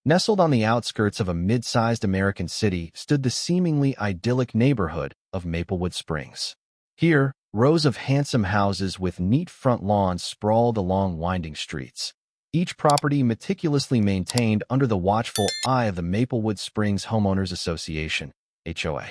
Nestled on the outskirts of a mid-sized American city stood the seemingly idyllic neighborhood of Maplewood Springs. Here, rows of handsome houses with neat front lawns sprawled along winding streets, each property meticulously maintained under the watchful eye of the Maplewood Springs Homeowners Association, HOA.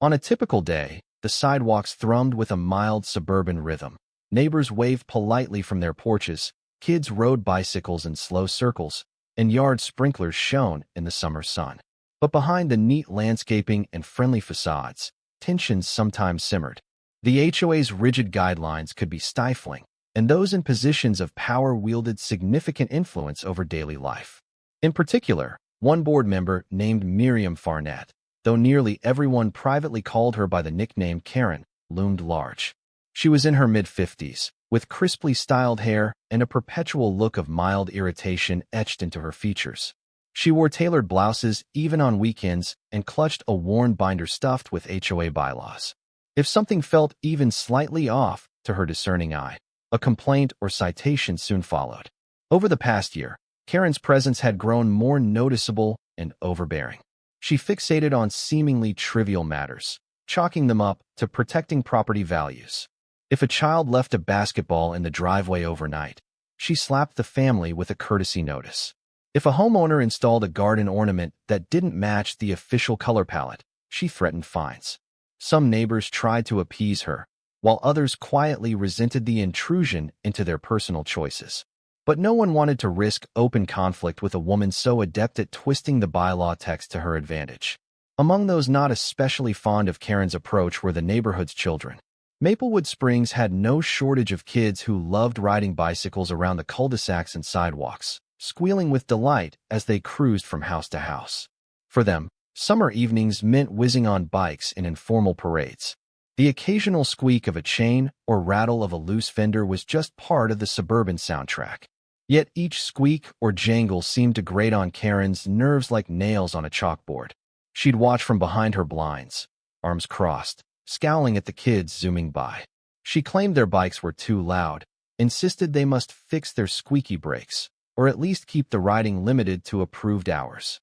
On a typical day, the sidewalks thrummed with a mild suburban rhythm. Neighbors waved politely from their porches, kids rode bicycles in slow circles, and yard sprinklers shone in the summer sun. But behind the neat landscaping and friendly facades, tensions sometimes simmered. The HOA's rigid guidelines could be stifling, and those in positions of power wielded significant influence over daily life. In particular, one board member named Miriam Farnett, though nearly everyone privately called her by the nickname Karen, loomed large. She was in her mid-50s, with crisply styled hair and a perpetual look of mild irritation etched into her features. She wore tailored blouses even on weekends and clutched a worn binder stuffed with HOA bylaws. If something felt even slightly off to her discerning eye, a complaint or citation soon followed. Over the past year, Karen's presence had grown more noticeable and overbearing. She fixated on seemingly trivial matters, chalking them up to protecting property values. If a child left a basketball in the driveway overnight, she slapped the family with a courtesy notice. If a homeowner installed a garden ornament that didn't match the official color palette, she threatened fines. Some neighbors tried to appease her, while others quietly resented the intrusion into their personal choices. But no one wanted to risk open conflict with a woman so adept at twisting the bylaw text to her advantage. Among those not especially fond of Karen's approach were the neighborhood's children. Maplewood Springs had no shortage of kids who loved riding bicycles around the cul-de-sacs and sidewalks, squealing with delight as they cruised from house to house. For them, summer evenings meant whizzing on bikes in informal parades. The occasional squeak of a chain or rattle of a loose fender was just part of the suburban soundtrack. Yet each squeak or jangle seemed to grate on Karen's nerves like nails on a chalkboard. She'd watch from behind her blinds, arms crossed, scowling at the kids zooming by. She claimed their bikes were too loud, insisted they must fix their squeaky brakes, or at least keep the riding limited to approved hours.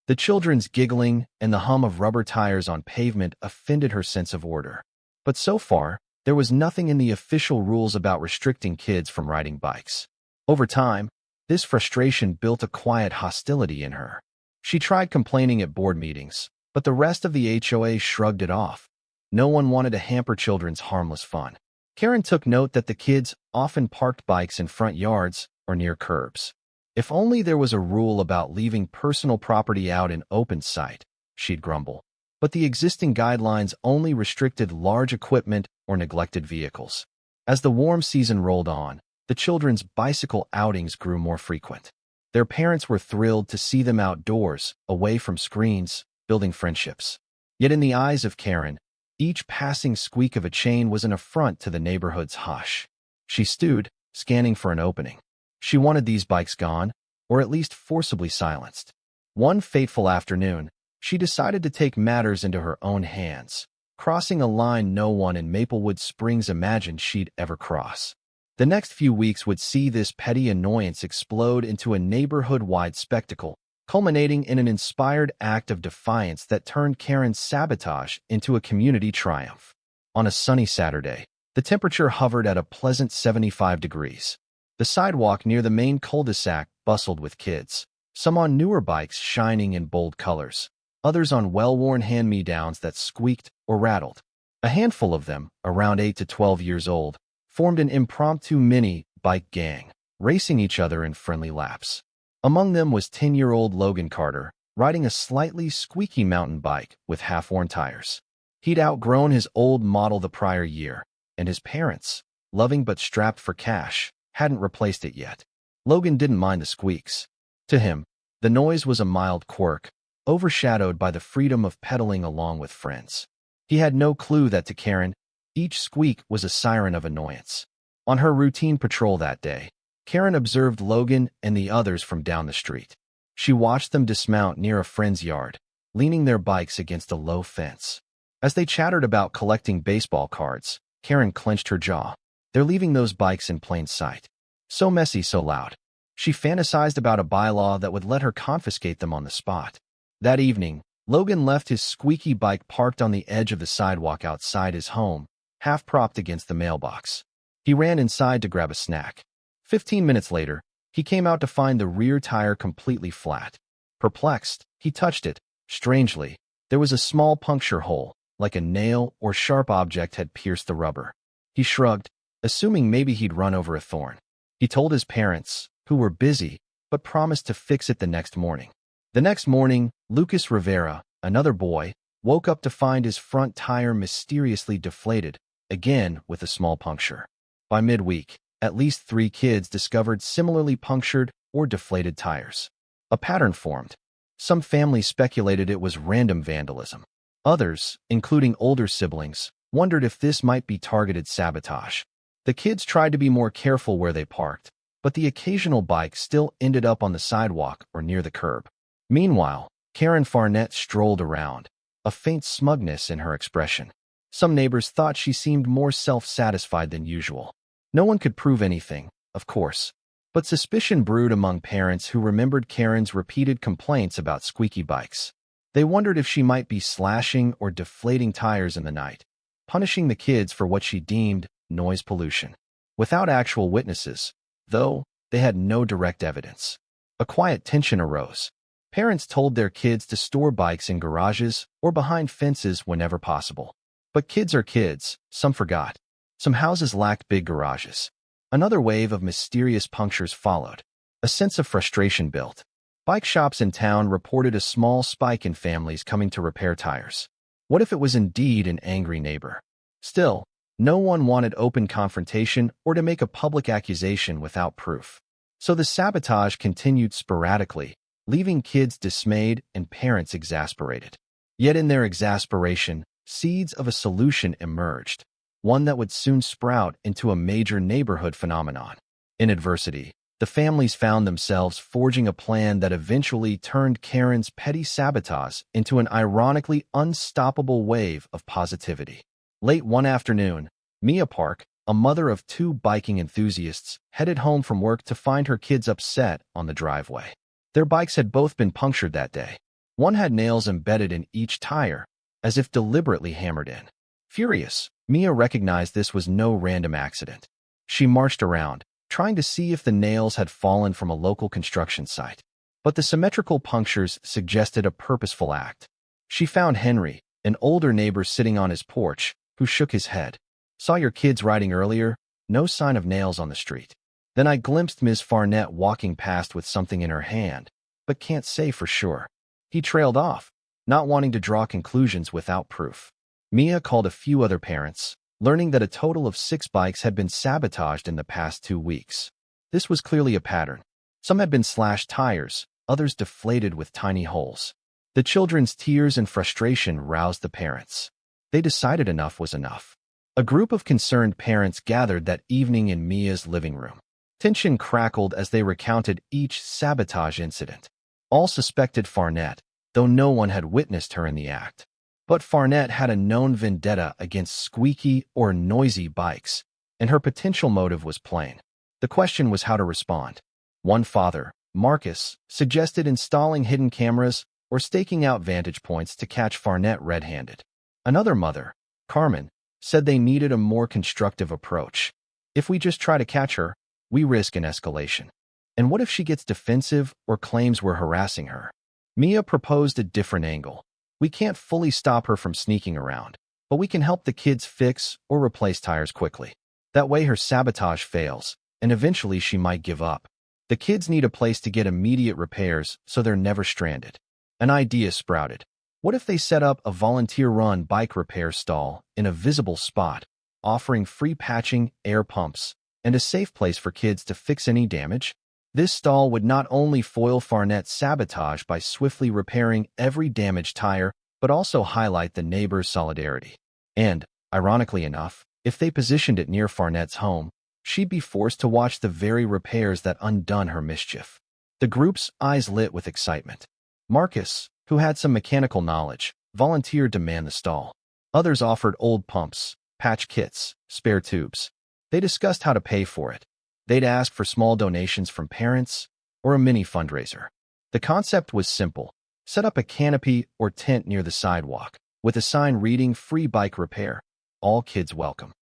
The children's giggling and the hum of rubber tires on pavement offended her sense of order. But so far, there was nothing in the official rules about restricting kids from riding bikes. Over time, this frustration built a quiet hostility in her. She tried complaining at board meetings, but the rest of the HOA shrugged it off. No one wanted to hamper children's harmless fun. Karen took note that the kids often parked bikes in front yards or near curbs. If only there was a rule about leaving personal property out in open sight, she'd grumble. But the existing guidelines only restricted large equipment or neglected vehicles. As the warm season rolled on, the children's bicycle outings grew more frequent. Their parents were thrilled to see them outdoors, away from screens, building friendships. Yet in the eyes of Karen, each passing squeak of a chain was an affront to the neighborhood's hush. She stewed, scanning for an opening. She wanted these bikes gone, or at least forcibly silenced. One fateful afternoon, she decided to take matters into her own hands, crossing a line no one in Maplewood Springs imagined she'd ever cross. The next few weeks would see this petty annoyance explode into a neighborhood-wide spectacle, culminating in an inspired act of defiance that turned Karen's sabotage into a community triumph. On a sunny Saturday, the temperature hovered at a pleasant 75 degrees. The sidewalk near the main cul-de-sac bustled with kids, some on newer bikes shining in bold colors, others on well-worn hand-me-downs that squeaked or rattled. A handful of them, around 8 to 12 years old, formed an impromptu mini-bike gang, racing each other in friendly laps. Among them was 10-year-old Logan Carter, riding a slightly squeaky mountain bike with half-worn tires. He'd outgrown his old model the prior year, and his parents, loving but strapped for cash, hadn't replaced it yet. Logan didn't mind the squeaks. To him, the noise was a mild quirk, overshadowed by the freedom of pedaling along with friends. He had no clue that to Karen, each squeak was a siren of annoyance. On her routine patrol that day, Karen observed Logan and the others from down the street. She watched them dismount near a friend's yard, leaning their bikes against a low fence. As they chattered about collecting baseball cards, Karen clenched her jaw. They're leaving those bikes in plain sight. So messy, so loud. She fantasized about a bylaw that would let her confiscate them on the spot. That evening, Logan left his squeaky bike parked on the edge of the sidewalk outside his home, half propped against the mailbox. He ran inside to grab a snack. 15 minutes later, he came out to find the rear tire completely flat. Perplexed, he touched it. Strangely, there was a small puncture hole, like a nail or sharp object had pierced the rubber. He shrugged, assuming maybe he'd run over a thorn. He told his parents, who were busy, but promised to fix it the next morning. The next morning, Lucas Rivera, another boy, woke up to find his front tire mysteriously deflated, again with a small puncture. By midweek, at least 3 kids discovered similarly punctured or deflated tires. A pattern formed. Some families speculated it was random vandalism. Others, including older siblings, wondered if this might be targeted sabotage. The kids tried to be more careful where they parked, but the occasional bike still ended up on the sidewalk or near the curb. Meanwhile, Karen Farnett strolled around, a faint smugness in her expression. Some neighbors thought she seemed more self-satisfied than usual. No one could prove anything, of course, but suspicion brewed among parents who remembered Karen's repeated complaints about squeaky bikes. They wondered if she might be slashing or deflating tires in the night, punishing the kids for what she deemed noise pollution. Without actual witnesses, though, they had no direct evidence. A quiet tension arose. Parents told their kids to store bikes in garages or behind fences whenever possible. But kids are kids, some forgot. Some houses lacked big garages. Another wave of mysterious punctures followed. A sense of frustration built. Bike shops in town reported a small spike in families coming to repair tires. What if it was indeed an angry neighbor? Still, no one wanted open confrontation or to make a public accusation without proof. So the sabotage continued sporadically, leaving kids dismayed and parents exasperated. Yet in their exasperation, seeds of a solution emerged, one that would soon sprout into a major neighborhood phenomenon. In adversity, the families found themselves forging a plan that eventually turned Karen's petty sabotage into an ironically unstoppable wave of positivity. Late one afternoon, Mia Park, a mother of 2 biking enthusiasts, headed home from work to find her kids upset on the driveway. Their bikes had both been punctured that day. One had nails embedded in each tire, as if deliberately hammered in. Furious, Mia recognized this was no random accident. She marched around, trying to see if the nails had fallen from a local construction site. But the symmetrical punctures suggested a purposeful act. She found Henry, an older neighbor sitting on his porch, who shook his head. "Saw your kids riding earlier, no sign of nails on the street." Then I glimpsed Ms. Farnett walking past with something in her hand, but can't say for sure. He trailed off, not wanting to draw conclusions without proof. Mia called a few other parents, learning that a total of 6 bikes had been sabotaged in the past 2 weeks. This was clearly a pattern. Some had been slashed tires, others deflated with tiny holes. The children's tears and frustration roused the parents. They decided enough was enough. A group of concerned parents gathered that evening in Mia's living room. Tension crackled as they recounted each sabotage incident. All suspected Farnett, though no one had witnessed her in the act. But Farnett had a known vendetta against squeaky or noisy bikes, and her potential motive was plain. The question was how to respond. One father, Marcus, suggested installing hidden cameras or staking out vantage points to catch Farnett red-handed. Another mother, Carmen, said they needed a more constructive approach. "If we just try to catch her, we risk an escalation. And what if she gets defensive or claims we're harassing her?" Mia proposed a different angle. "We can't fully stop her from sneaking around, but we can help the kids fix or replace tires quickly. That way her sabotage fails, and eventually she might give up. The kids need a place to get immediate repairs so they're never stranded." An idea sprouted. What if they set up a volunteer-run bike repair stall in a visible spot, offering free patching, air pumps, and a safe place for kids to fix any damage? This stall would not only foil Farnett's sabotage by swiftly repairing every damaged tire, but also highlight the neighbors' solidarity. And, ironically enough, if they positioned it near Farnett's home, she'd be forced to watch the very repairs that undone her mischief. The group's eyes lit with excitement. Marcus, who had some mechanical knowledge, volunteered to man the stall. Others offered old pumps, patch kits, spare tubes. They discussed how to pay for it. They'd ask for small donations from parents, or a mini fundraiser. The concept was simple. Set up a canopy or tent near the sidewalk, with a sign reading "Free Bike Repair. All kids welcome."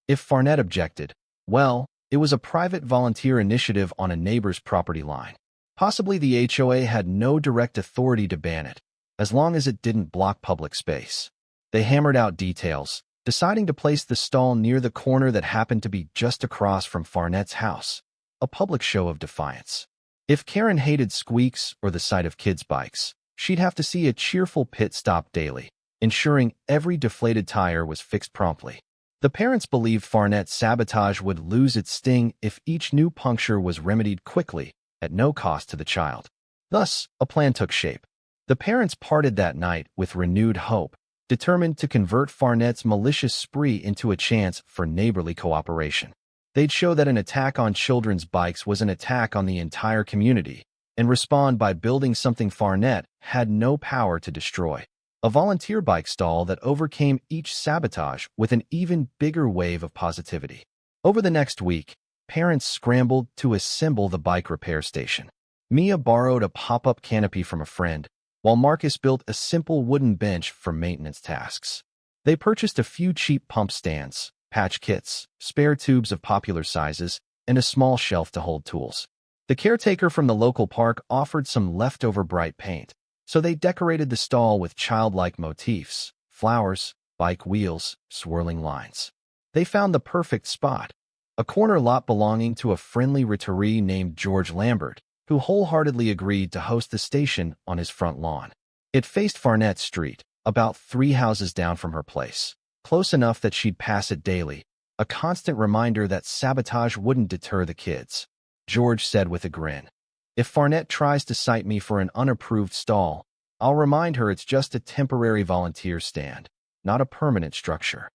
If Farnett objected, well, it was a private volunteer initiative on a neighbor's property line. Possibly the HOA had no direct authority to ban it, as long as it didn't block public space. They hammered out details, deciding to place the stall near the corner that happened to be just across from Farnett's house, a public show of defiance. If Karen hated squeaks or the sight of kids' bikes, she'd have to see a cheerful pit stop daily, ensuring every deflated tire was fixed promptly. The parents believed Farnett's sabotage would lose its sting if each new puncture was remedied quickly, at no cost to the child. Thus, a plan took shape. The parents parted that night with renewed hope, determined to convert Farnett's malicious spree into a chance for neighborly cooperation. They'd show that an attack on children's bikes was an attack on the entire community, and respond by building something Farnett had no power to destroy. A volunteer bike stall that overcame each sabotage with an even bigger wave of positivity. Over the next week, parents scrambled to assemble the bike repair station. Mia borrowed a pop-up canopy from a friend, while Marcus built a simple wooden bench for maintenance tasks. They purchased a few cheap pump stands, patch kits, spare tubes of popular sizes, and a small shelf to hold tools. The caretaker from the local park offered some leftover bright paint, so they decorated the stall with childlike motifs, flowers, bike wheels, swirling lines. They found the perfect spot, a corner lot belonging to a friendly retiree named George Lambert, who wholeheartedly agreed to host the station on his front lawn. It faced Farnett Street, about 3 houses down from her place, close enough that she'd pass it daily, a constant reminder that sabotage wouldn't deter the kids. George said with a grin, "If Farnett tries to cite me for an unapproved stall, I'll remind her it's just a temporary volunteer stand, not a permanent structure."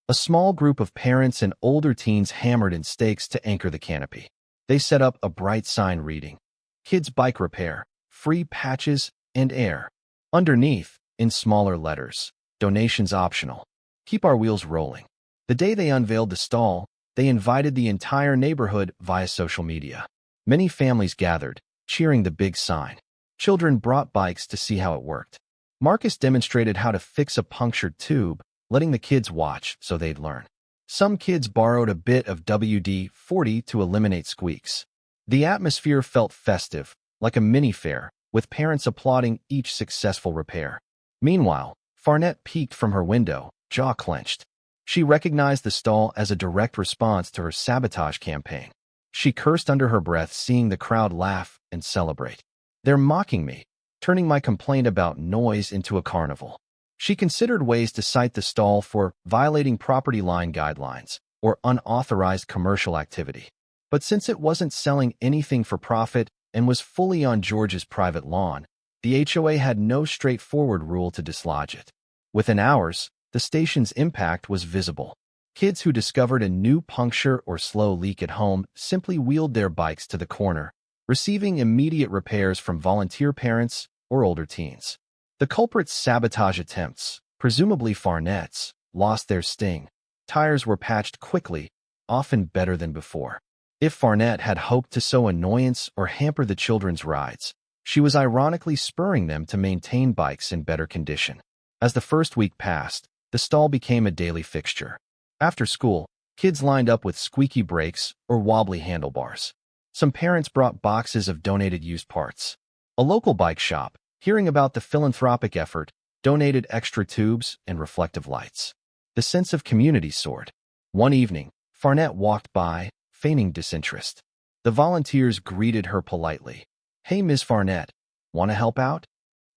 A small group of parents and older teens hammered in stakes to anchor the canopy. They set up a bright sign reading, "Kids Bike Repair, Free Patches and Air." Underneath, in smaller letters, "Donations optional. Keep our wheels rolling." The day they unveiled the stall, they invited the entire neighborhood via social media. Many families gathered, cheering the big sign. Children brought bikes to see how it worked. Marcus demonstrated how to fix a punctured tube, letting the kids watch so they'd learn. Some kids borrowed a bit of WD-40 to eliminate squeaks. The atmosphere felt festive, like a mini fair, with parents applauding each successful repair. Meanwhile, Farnett peeked from her window, jaw clenched. She recognized the stall as a direct response to her sabotage campaign. She cursed under her breath, seeing the crowd laugh and celebrate. "They're mocking me, turning my complaint about noise into a carnival." She considered ways to cite the stall for violating property line guidelines or unauthorized commercial activity. But since it wasn't selling anything for profit and was fully on George's private lawn, the HOA had no straightforward rule to dislodge it. Within hours, the station's impact was visible. Kids who discovered a new puncture or slow leak at home simply wheeled their bikes to the corner, receiving immediate repairs from volunteer parents or older teens. The culprit's sabotage attempts, presumably Farnett's, lost their sting. Tires were patched quickly, often better than before. If Farnett had hoped to sow annoyance or hamper the children's rides, she was ironically spurring them to maintain bikes in better condition. As the first week passed, the stall became a daily fixture. After school, kids lined up with squeaky brakes or wobbly handlebars. Some parents brought boxes of donated used parts. A local bike shop, hearing about the philanthropic effort, donated extra tubes and reflective lights. The sense of community soared. One evening, Farnett walked by, feigning disinterest. The volunteers greeted her politely. "Hey, Ms. Farnett, want to help out?"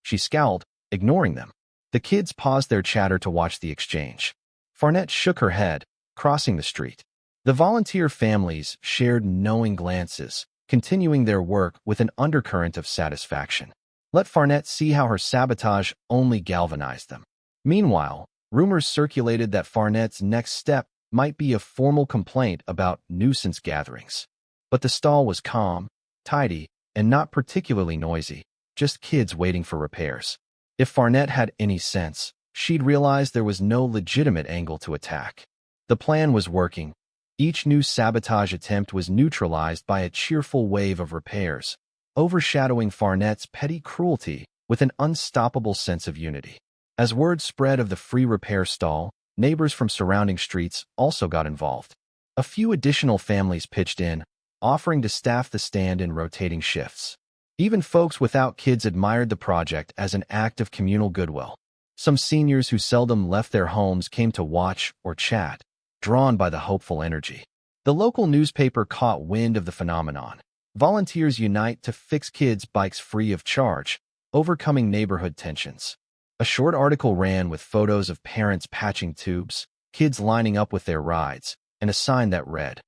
She scowled, ignoring them. The kids paused their chatter to watch the exchange. Farnett shook her head, crossing the street. The volunteer families shared knowing glances, continuing their work with an undercurrent of satisfaction. Let Farnett see how her sabotage only galvanized them. Meanwhile, rumors circulated that Farnett's next step might be a formal complaint about nuisance gatherings. But the stall was calm, tidy, and not particularly noisy, just kids waiting for repairs. If Farnett had any sense, she'd realized there was no legitimate angle to attack. The plan was working. Each new sabotage attempt was neutralized by a cheerful wave of repairs, overshadowing Farnett's petty cruelty with an unstoppable sense of unity. As word spread of the free repair stall, neighbors from surrounding streets also got involved. A few additional families pitched in, offering to staff the stand in rotating shifts. Even folks without kids admired the project as an act of communal goodwill. Some seniors who seldom left their homes came to watch or chat, drawn by the hopeful energy. The local newspaper caught wind of the phenomenon. Volunteers unite to fix kids' bikes free of charge, overcoming neighborhood tensions. A short article ran with photos of parents patching tubes, kids lining up with their rides, and a sign that read,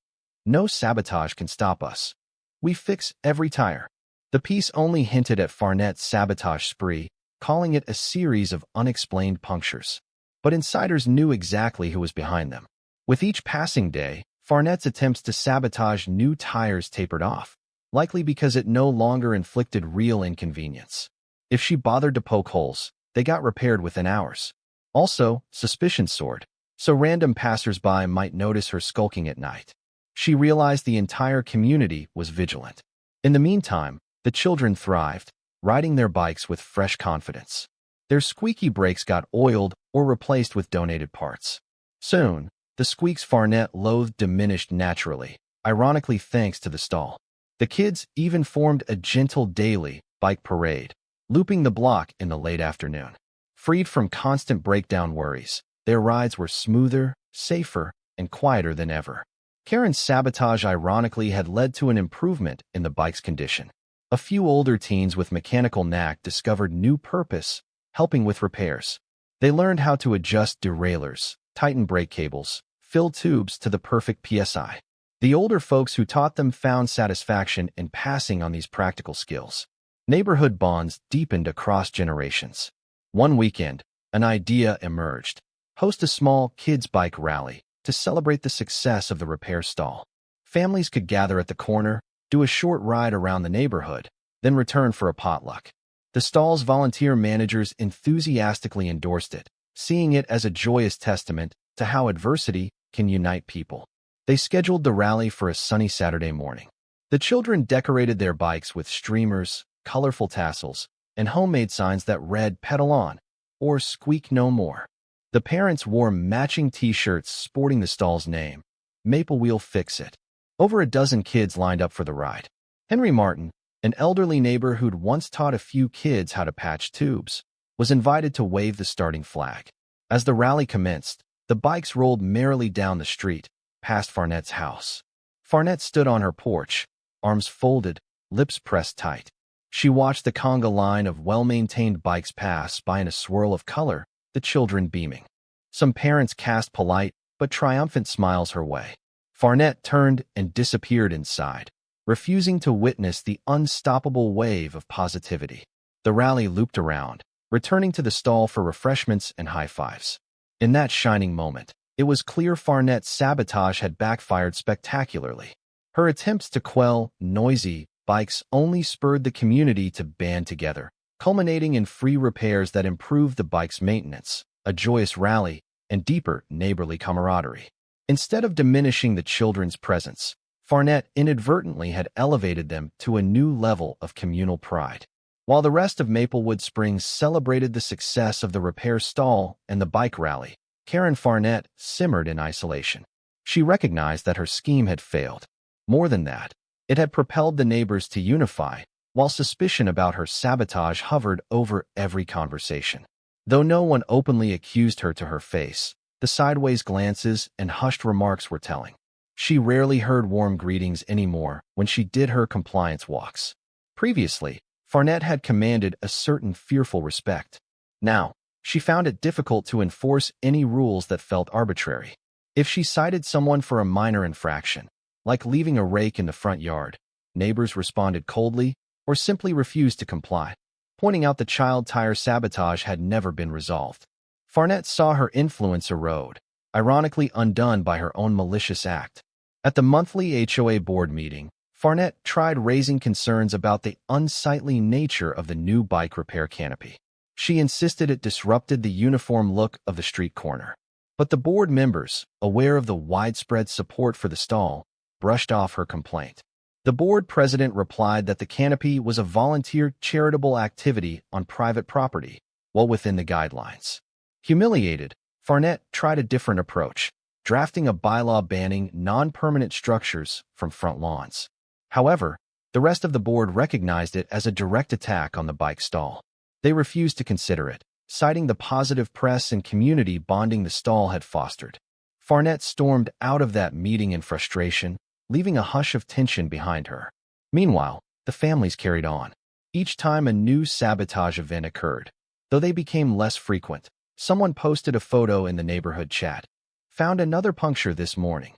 "No sabotage can stop us. We fix every tire." The piece only hinted at Farnett's sabotage spree, calling it a series of unexplained punctures. But insiders knew exactly who was behind them. With each passing day, Farnett's attempts to sabotage new tires tapered off, likely because it no longer inflicted real inconvenience. If she bothered to poke holes, they got repaired within hours. Also, suspicion soared, so random passers-by might notice her skulking at night. She realized the entire community was vigilant. In the meantime, the children thrived, riding their bikes with fresh confidence. Their squeaky brakes got oiled or replaced with donated parts. Soon, the squeaks Farnett loathed diminished naturally, ironically thanks to the stall. The kids even formed a gentle daily bike parade, looping the block in the late afternoon. Freed from constant breakdown worries, their rides were smoother, safer, and quieter than ever. Karen's sabotage ironically had led to an improvement in the bike's condition. A few older teens with mechanical knack discovered new purpose, helping with repairs. They learned how to adjust derailleurs, tighten brake cables, fill tubes to the perfect PSI. The older folks who taught them found satisfaction in passing on these practical skills. Neighborhood bonds deepened across generations. One weekend, an idea emerged: host a small kids' bike rally to celebrate the success of the repair stall. Families could gather at the corner, do a short ride around the neighborhood, then return for a potluck. The stall's volunteer managers enthusiastically endorsed it, seeing it as a joyous testament to how adversity can unite people. They scheduled the rally for a sunny Saturday morning. The children decorated their bikes with streamers, colorful tassels, and homemade signs that read "Pedal on" or "Squeak no more." The parents wore matching t-shirts sporting the stall's name, "Maple Wheel Fix It." Over a dozen kids lined up for the ride. Henry Martin, an elderly neighbor who'd once taught a few kids how to patch tubes, was invited to wave the starting flag. As the rally commenced, the bikes rolled merrily down the street, past Farnett's house. Farnett stood on her porch, arms folded, lips pressed tight. She watched the conga line of well-maintained bikes pass by in a swirl of color, the children beaming. Some parents cast polite but triumphant smiles her way. Farnett turned and disappeared inside, refusing to witness the unstoppable wave of positivity. The rally looped around, returning to the stall for refreshments and high fives. In that shining moment, it was clear Farnett's sabotage had backfired spectacularly. Her attempts to quell noisy bikes only spurred the community to band together, culminating in free repairs that improved the bike's maintenance, a joyous rally, and deeper neighborly camaraderie. Instead of diminishing the children's presence, Farnett inadvertently had elevated them to a new level of communal pride. While the rest of Maplewood Springs celebrated the success of the repair stall and the bike rally, Karen Farnett simmered in isolation. She recognized that her scheme had failed. More than that, it had propelled the neighbors to unify, while suspicion about her sabotage hovered over every conversation. Though no one openly accused her to her face, the sideways glances and hushed remarks were telling. She rarely heard warm greetings anymore when she did her compliance walks. Previously, Farnett had commanded a certain fearful respect. Now, she found it difficult to enforce any rules that felt arbitrary. If she cited someone for a minor infraction, like leaving a rake in the front yard, neighbors responded coldly or simply refused to comply, pointing out the child tire sabotage had never been resolved. Farnett saw her influence erode, ironically undone by her own malicious act. At the monthly HOA board meeting, Farnett tried raising concerns about the unsightly nature of the new bike repair canopy. She insisted it disrupted the uniform look of the street corner. But the board members, aware of the widespread support for the stall, brushed off her complaint. The board president replied that the canopy was a volunteer charitable activity on private property, well within the guidelines. Humiliated, Farnett tried a different approach, drafting a bylaw banning non-permanent structures from front lawns. However, the rest of the board recognized it as a direct attack on the bike stall. They refused to consider it, citing the positive press and community bonding the stall had fostered. Farnett stormed out of that meeting in frustration, leaving a hush of tension behind her. Meanwhile, the families carried on. Each time a new sabotage event occurred, though they became less frequent, someone posted a photo in the neighborhood chat. Found another puncture this morning.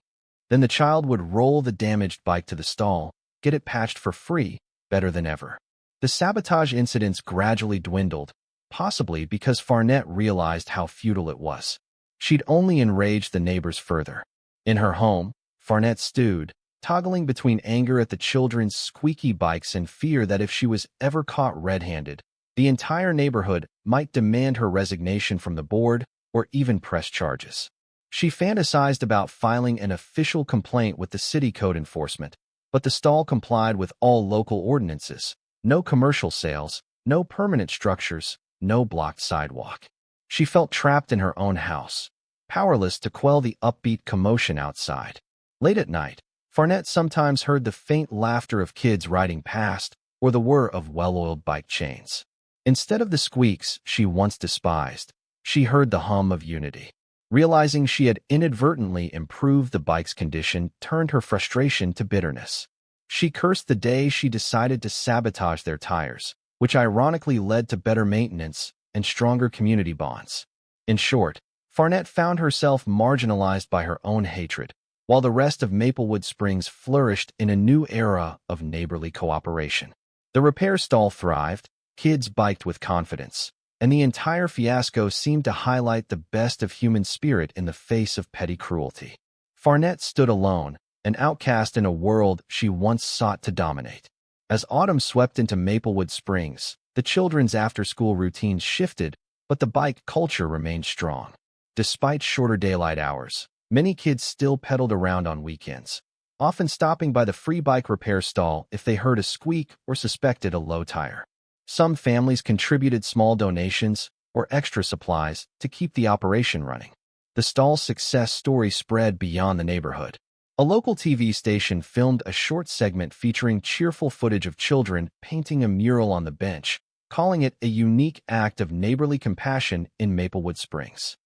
Then the child would roll the damaged bike to the stall, get it patched for free, better than ever. The sabotage incidents gradually dwindled, possibly because Farnett realized how futile it was. She'd only enraged the neighbors further. In her home, Farnett stewed, toggling between anger at the children's squeaky bikes and fear that if she was ever caught red-handed, the entire neighborhood might demand her resignation from the board or even press charges. She fantasized about filing an official complaint with the city code enforcement, but the stall complied with all local ordinances: no commercial sales, no permanent structures, no blocked sidewalk. She felt trapped in her own house, powerless to quell the upbeat commotion outside. Late at night, Farnett sometimes heard the faint laughter of kids riding past or the whir of well-oiled bike chains. Instead of the squeaks she once despised, she heard the hum of unity. Realizing she had inadvertently improved the bike's condition turned her frustration to bitterness. She cursed the day she decided to sabotage their tires, which ironically led to better maintenance and stronger community bonds. In short, Farnett found herself marginalized by her own hatred, while the rest of Maplewood Springs flourished in a new era of neighborly cooperation. The repair stall thrived, kids biked with confidence, and the entire fiasco seemed to highlight the best of human spirit in the face of petty cruelty. Farnett stood alone, an outcast in a world she once sought to dominate. As autumn swept into Maplewood Springs, the children's after-school routines shifted, but the bike culture remained strong. Despite shorter daylight hours, many kids still pedaled around on weekends, often stopping by the free bike repair stall if they heard a squeak or suspected a low tire. Some families contributed small donations or extra supplies to keep the operation running. The stall's success story spread beyond the neighborhood. A local TV station filmed a short segment featuring cheerful footage of children painting a mural on the bench, calling it a unique act of neighborly compassion in Maplewood Springs.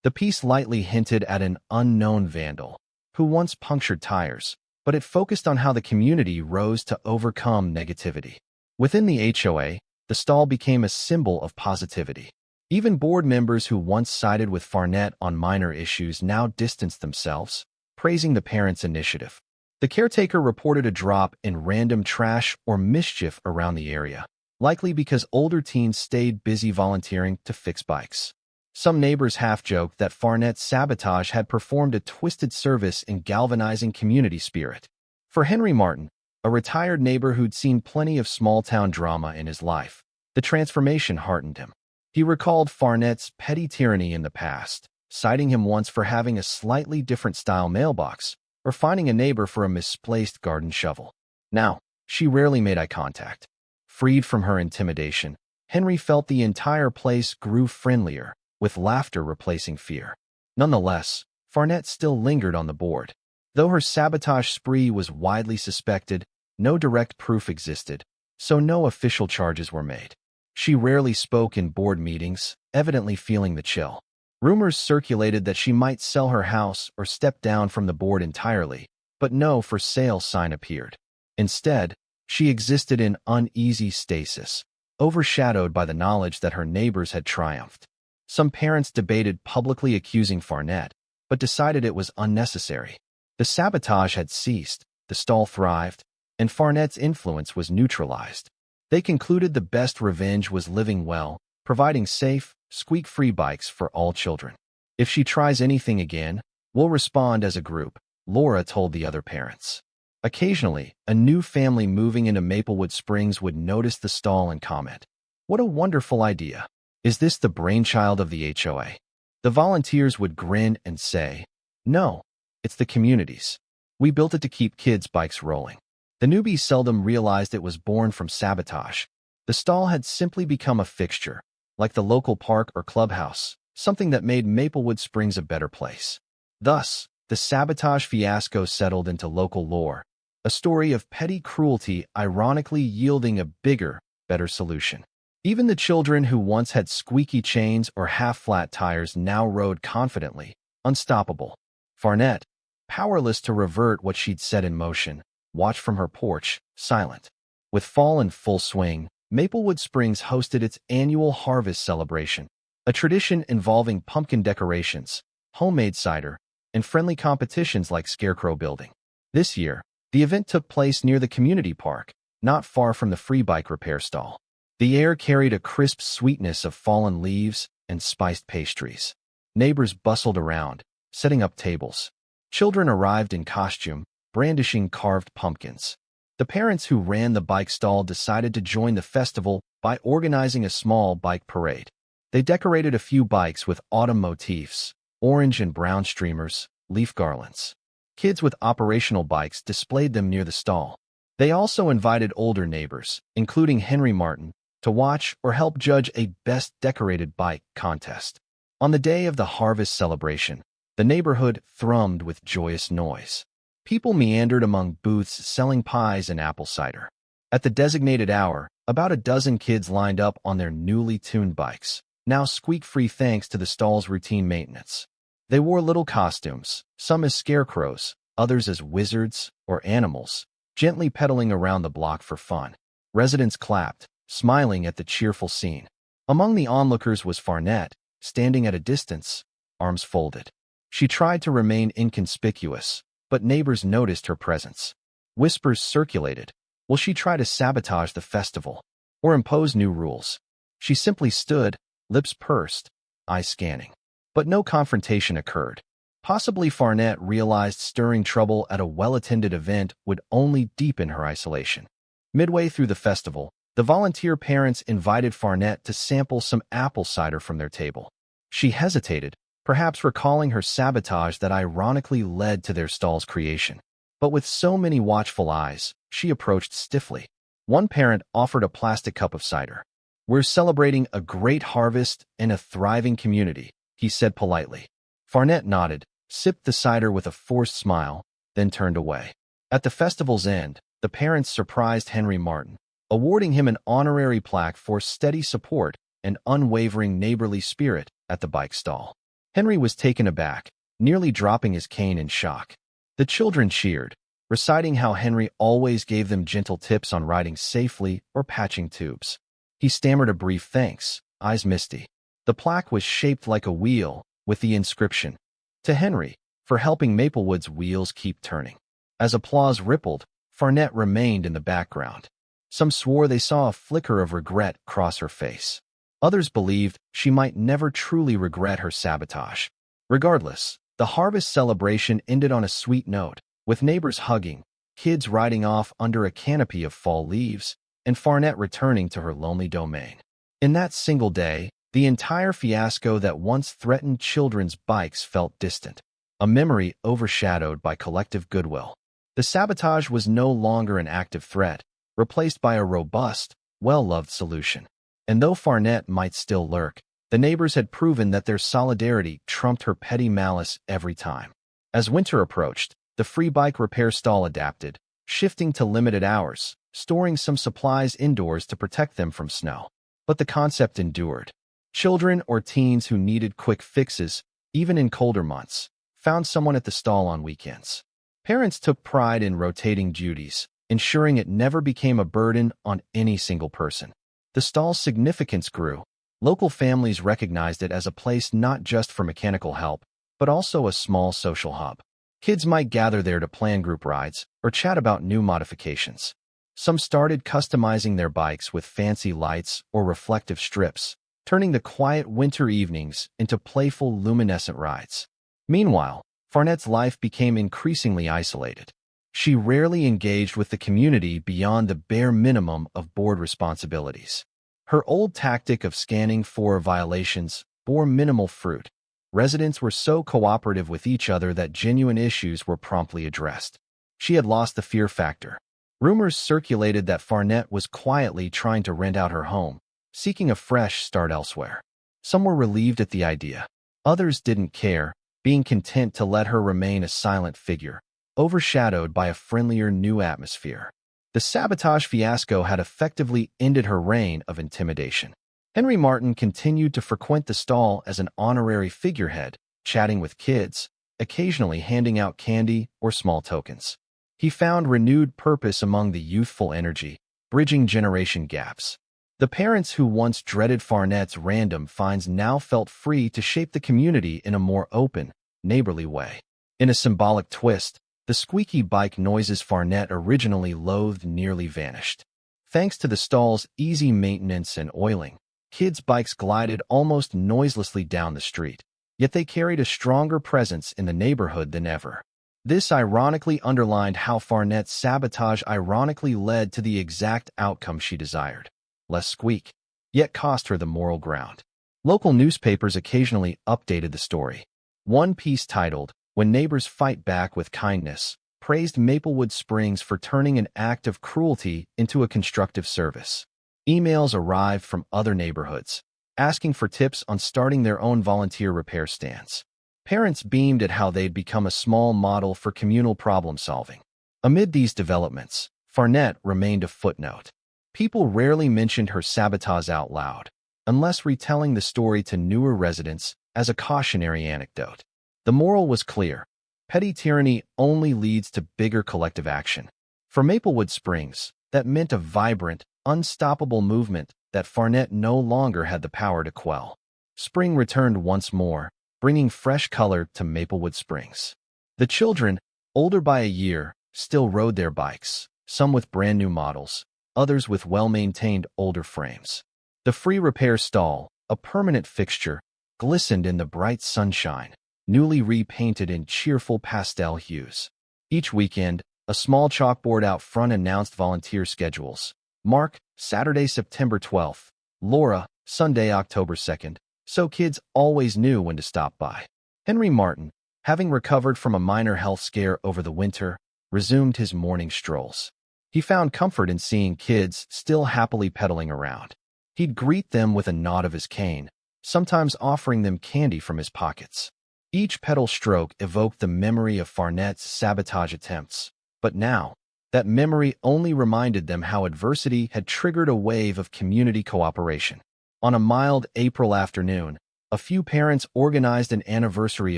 The piece lightly hinted at an unknown vandal who once punctured tires, but it focused on how the community rose to overcome negativity. Within the HOA, the stall became a symbol of positivity. Even board members who once sided with Farnett on minor issues now distanced themselves, praising the parents' initiative. The caretaker reported a drop in random trash or mischief around the area, likely because older teens stayed busy volunteering to fix bikes. Some neighbors half-joked that Farnett's sabotage had performed a twisted service in galvanizing community spirit. For Henry Martin, a retired neighbor who'd seen plenty of small-town drama in his life, the transformation heartened him. He recalled Farnett's petty tyranny in the past, citing him once for having a slightly different style mailbox or finding a neighbor for a misplaced garden shovel. Now, she rarely made eye contact. Freed from her intimidation, Henry felt the entire place grew friendlier, with laughter replacing fear. Nonetheless, Farnett still lingered on the board. Though her sabotage spree was widely suspected, no direct proof existed, so no official charges were made. She rarely spoke in board meetings, evidently feeling the chill. Rumors circulated that she might sell her house or step down from the board entirely, but no for sale sign appeared. Instead, she existed in uneasy stasis, overshadowed by the knowledge that her neighbors had triumphed. Some parents debated publicly accusing Farnett, but decided it was unnecessary. The sabotage had ceased, the stall thrived, and Farnett's influence was neutralized. They concluded the best revenge was living well, providing safe, squeak-free bikes for all children. If she tries anything again, we'll respond as a group, Laura told the other parents. Occasionally, a new family moving into Maplewood Springs would notice the stall and comment, "What a wonderful idea. Is this the brainchild of the HOA?" The volunteers would grin and say, "No, it's the community's. We built it to keep kids' bikes rolling." The newbie seldom realized it was born from sabotage. The stall had simply become a fixture, like the local park or clubhouse, something that made Maplewood Springs a better place. Thus, the sabotage fiasco settled into local lore, a story of petty cruelty ironically yielding a bigger, better solution. Even the children who once had squeaky chains or half-flat tires now rode confidently, unstoppable. Farnette, powerless to revert what she'd set in motion, watched from her porch, silent. With fall in full swing, Maplewood Springs hosted its annual harvest celebration, a tradition involving pumpkin decorations, homemade cider, and friendly competitions like scarecrow building. This year, the event took place near the community park, not far from the free bike repair stall. The air carried a crisp sweetness of fallen leaves and spiced pastries. Neighbors bustled around, setting up tables. Children arrived in costume, brandishing carved pumpkins. The parents who ran the bike stall decided to join the festival by organizing a small bike parade. They decorated a few bikes with autumn motifs, orange and brown streamers, leaf garlands. Kids with operational bikes displayed them near the stall. They also invited older neighbors, including Henry Martin, to watch or help judge a Best Decorated Bike contest. On the day of the harvest celebration, the neighborhood thrummed with joyous noise. People meandered among booths selling pies and apple cider. At the designated hour, about a dozen kids lined up on their newly tuned bikes, now squeak-free thanks to the stall's routine maintenance. They wore little costumes, some as scarecrows, others as wizards or animals, gently pedaling around the block for fun. Residents clapped, smiling at the cheerful scene. Among the onlookers was Farnette, standing at a distance, arms folded. She tried to remain inconspicuous, but neighbors noticed her presence. Whispers circulated. Will she try to sabotage the festival or impose new rules? She simply stood, lips pursed, eyes scanning. But no confrontation occurred. Possibly Farnette realized stirring trouble at a well-attended event would only deepen her isolation. Midway through the festival, the volunteer parents invited Farnette to sample some apple cider from their table. She hesitated, perhaps recalling her sabotage that ironically led to their stall's creation. But with so many watchful eyes, she approached stiffly. One parent offered a plastic cup of cider. "We're celebrating a great harvest and a thriving community," he said politely. Farnette nodded, sipped the cider with a forced smile, then turned away. At the festival's end, the parents surprised Henry Martin, awarding him an honorary plaque for steady support and unwavering neighborly spirit at the bike stall. Henry was taken aback, nearly dropping his cane in shock. The children cheered, reciting how Henry always gave them gentle tips on riding safely or patching tubes. He stammered a brief thanks, eyes misty. The plaque was shaped like a wheel, with the inscription, "To Henry, for helping Maplewood's wheels keep turning." As applause rippled, Farnette remained in the background. Some swore they saw a flicker of regret cross her face. Others believed she might never truly regret her sabotage. Regardless, the harvest celebration ended on a sweet note, with neighbors hugging, kids riding off under a canopy of fall leaves, and Farnette returning to her lonely domain. In that single day, the entire fiasco that once threatened children's bikes felt distant, a memory overshadowed by collective goodwill. The sabotage was no longer an active threat, replaced by a robust, well-loved solution. And though Farnette might still lurk, the neighbors had proven that their solidarity trumped her petty malice every time. As winter approached, the free bike repair stall adapted, shifting to limited hours, storing some supplies indoors to protect them from snow. But the concept endured. Children or teens who needed quick fixes, even in colder months, found someone at the stall on weekends. Parents took pride in rotating duties, ensuring it never became a burden on any single person. The stall's significance grew. Local families recognized it as a place not just for mechanical help, but also a small social hub. Kids might gather there to plan group rides or chat about new modifications. Some started customizing their bikes with fancy lights or reflective strips, turning the quiet winter evenings into playful luminescent rides. Meanwhile, Farnette's life became increasingly isolated. She rarely engaged with the community beyond the bare minimum of board responsibilities. Her old tactic of scanning for violations bore minimal fruit. Residents were so cooperative with each other that genuine issues were promptly addressed. She had lost the fear factor. Rumors circulated that Farnett was quietly trying to rent out her home, seeking a fresh start elsewhere. Some were relieved at the idea. Others didn't care, being content to let her remain a silent figure, overshadowed by a friendlier new atmosphere. The sabotage fiasco had effectively ended her reign of intimidation. Henry Martin continued to frequent the stall as an honorary figurehead, chatting with kids, occasionally handing out candy or small tokens. He found renewed purpose among the youthful energy, bridging generation gaps. The parents who once dreaded Farnett's random finds now felt free to shape the community in a more open, neighborly way. In a symbolic twist, the squeaky bike noises Farnett originally loathed nearly vanished. Thanks to the stall's easy maintenance and oiling, kids' bikes glided almost noiselessly down the street, yet they carried a stronger presence in the neighborhood than ever. This ironically underlined how Farnett's sabotage ironically led to the exact outcome she desired. Less squeak, yet cost her the moral ground. Local newspapers occasionally updated the story. One piece titled, "When Neighbors Fight Back with Kindness," praised Maplewood Springs for turning an act of cruelty into a constructive service. Emails arrived from other neighborhoods, asking for tips on starting their own volunteer repair stands. Parents beamed at how they'd become a small model for communal problem-solving. Amid these developments, Farnett remained a footnote. People rarely mentioned her sabotage out loud, unless retelling the story to newer residents as a cautionary anecdote. The moral was clear. Petty tyranny only leads to bigger collective action. For Maplewood Springs, that meant a vibrant, unstoppable movement that Farnett no longer had the power to quell. Spring returned once more, bringing fresh color to Maplewood Springs. The children, older by a year, still rode their bikes, some with brand new models, others with well-maintained older frames. The free repair stall, a permanent fixture, glistened in the bright sunshine, newly repainted in cheerful pastel hues. Each weekend, a small chalkboard out front announced volunteer schedules. Mark, Saturday, September 12th. Laura, Sunday, October 2nd. So kids always knew when to stop by. Henry Martin, having recovered from a minor health scare over the winter, resumed his morning strolls. He found comfort in seeing kids still happily pedaling around. He'd greet them with a nod of his cane, sometimes offering them candy from his pockets. Each pedal stroke evoked the memory of Farnett's sabotage attempts, but now, that memory only reminded them how adversity had triggered a wave of community cooperation. On a mild April afternoon, a few parents organized an anniversary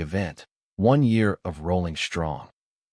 event, 1 year of Rolling Strong,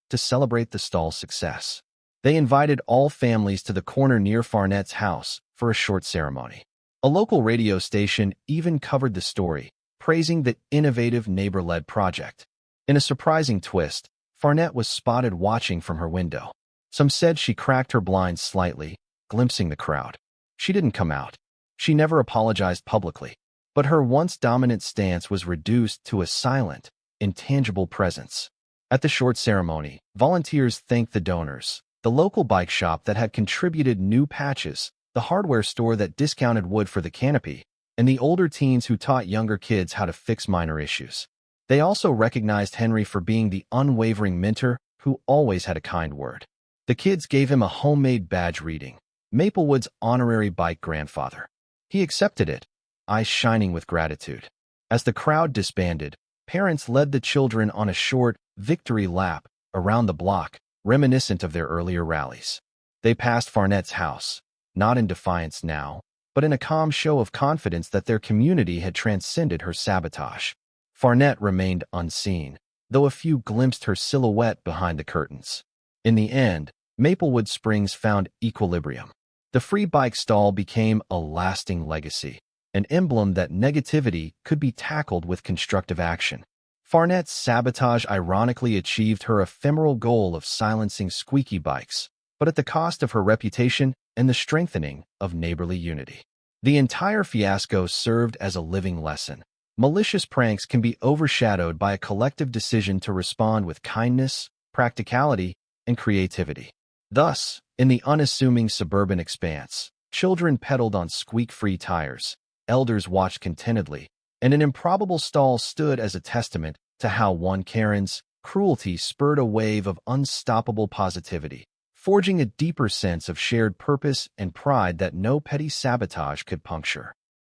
to celebrate the stall's success. They invited all families to the corner near Farnett's house for a short ceremony. A local radio station even covered the story, praising the innovative neighbor-led project. In a surprising twist, Farnett was spotted watching from her window. Some said she cracked her blinds slightly, glimpsing the crowd. She didn't come out. She never apologized publicly, but her once dominant stance was reduced to a silent, intangible presence. At the short ceremony, volunteers thanked the donors, the local bike shop that had contributed new patches, the hardware store that discounted wood for the canopy, and the older teens who taught younger kids how to fix minor issues. They also recognized Henry for being the unwavering mentor who always had a kind word. The kids gave him a homemade badge reading, "Maplewood's honorary bike grandfather." He accepted it, eyes shining with gratitude. As the crowd disbanded, parents led the children on a short victory lap around the block, reminiscent of their earlier rallies. They passed Farnett's house, not in defiance now, but in a calm show of confidence that their community had transcended her sabotage. Farnett remained unseen, though a few glimpsed her silhouette behind the curtains. In the end, Maplewood Springs found equilibrium. The free bike stall became a lasting legacy, an emblem that negativity could be tackled with constructive action. Farnett's sabotage ironically achieved her ephemeral goal of silencing squeaky bikes, but at the cost of her reputation and the strengthening of neighborly unity. The entire fiasco served as a living lesson. Malicious pranks can be overshadowed by a collective decision to respond with kindness, practicality, and creativity. Thus, in the unassuming suburban expanse, children pedaled on squeak-free tires, elders watched contentedly, and an improbable stall stood as a testament to how one Karen's cruelty spurred a wave of unstoppable positivity. forging a deeper sense of shared purpose and pride that no petty sabotage could puncture.